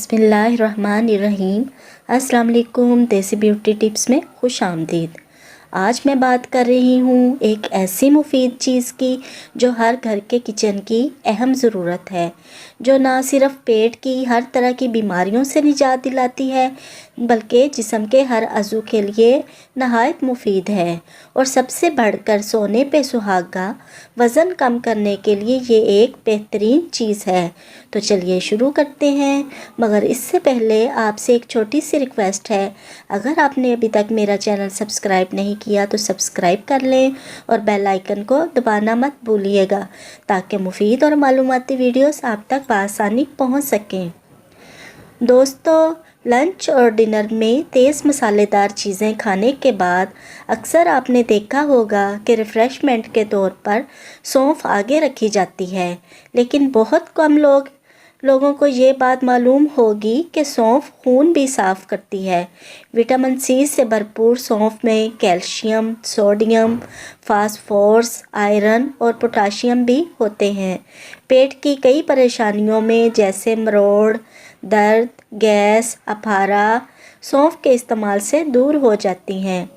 बिस्मिल्लाहिर्रहमानिर्रहीम। अस्सलाम वालेकुम। देसी ब्यूटी टिप्स में खुश आमदीद। आज मैं बात कर रही हूँ एक ऐसी मुफीद चीज़ की जो हर घर के किचन की अहम ज़रूरत है, जो ना सिर्फ़ पेट की हर तरह की बीमारियों से निजात दिलाती है बल्कि जिस्म के हर अज़ू के लिए नहायत मुफीद है। और सबसे बढ़कर सोने पे सुहागा, वज़न कम करने के लिए ये एक बेहतरीन चीज़ है। तो चलिए शुरू करते हैं, मगर इससे पहले आपसे एक छोटी सी रिक्वेस्ट है। अगर आपने अभी तक मेरा चैनल सब्सक्राइब नहीं किया तो सब्सक्राइब कर लें और बेल आइकन को दबाना मत भूलिएगा, ताकि मुफीद और मालूमाती वीडियोस आप तक बआसानी पहुंच सकें। दोस्तों, लंच और डिनर में तेज़ मसालेदार चीज़ें खाने के बाद अक्सर आपने देखा होगा कि रिफ़्रेशमेंट के तौर पर सौंफ आगे रखी जाती है, लेकिन बहुत कम लोगों को ये बात मालूम होगी कि सौंफ खून भी साफ़ करती है। विटामिन सी से भरपूर सौंफ में कैल्शियम, सोडियम, फास्फोरस, आयरन और पोटाशियम भी होते हैं। पेट की कई परेशानियों में जैसे मरोड़, दर्द, गैस, अफारा सौंफ के इस्तेमाल से दूर हो जाती हैं।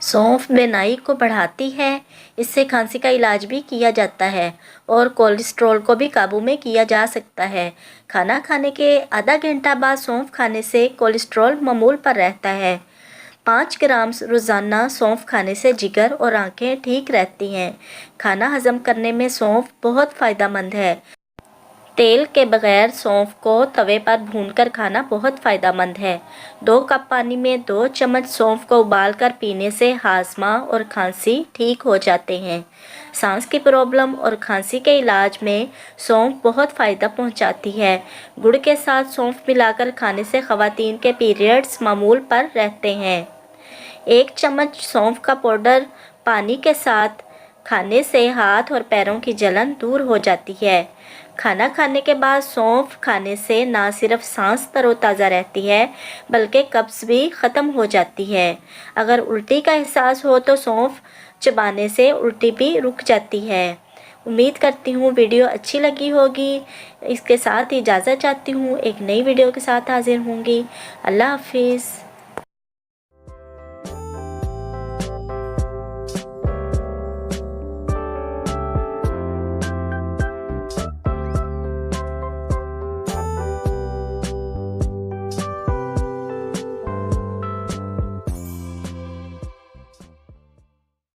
सौंफ बिनाई को बढ़ाती है, इससे खांसी का इलाज भी किया जाता है और कोलेस्ट्रॉल को भी काबू में किया जा सकता है। खाना खाने के आधा घंटा बाद सौंफ खाने से कोलेस्ट्रॉल मामूल पर रहता है। 5 ग्राम रोज़ाना सौंफ खाने से जिगर और आंखें ठीक रहती हैं। खाना हजम करने में सौंफ बहुत फ़ायदेमंद है। तेल के बगैर सौंफ को तवे पर भूनकर खाना बहुत फ़ायदेमंद है। 2 कप पानी में 2 चम्मच सौंफ को उबालकर पीने से हाजमा और खांसी ठीक हो जाते हैं। सांस की प्रॉब्लम और खांसी के इलाज में सौंफ बहुत फ़ायदा पहुंचाती है। गुड़ के साथ सौंफ मिलाकर खाने से ख़वातीन के पीरियड्स मामूल पर रहते हैं। 1 चम्मच सौंफ का पाउडर पानी के साथ खाने से हाथ और पैरों की जलन दूर हो जाती है। खाना खाने के बाद सौंफ खाने से ना सिर्फ सांस तरोताज़ा रहती है बल्कि कब्ज़ भी ख़त्म हो जाती है। अगर उल्टी का एहसास हो तो सौंफ चबाने से उल्टी भी रुक जाती है। उम्मीद करती हूँ वीडियो अच्छी लगी होगी। इसके साथ ही इजाज़त चाहती हूँ, एक नई वीडियो के साथ हाजिर होंगी। अल्लाह हाफिज़।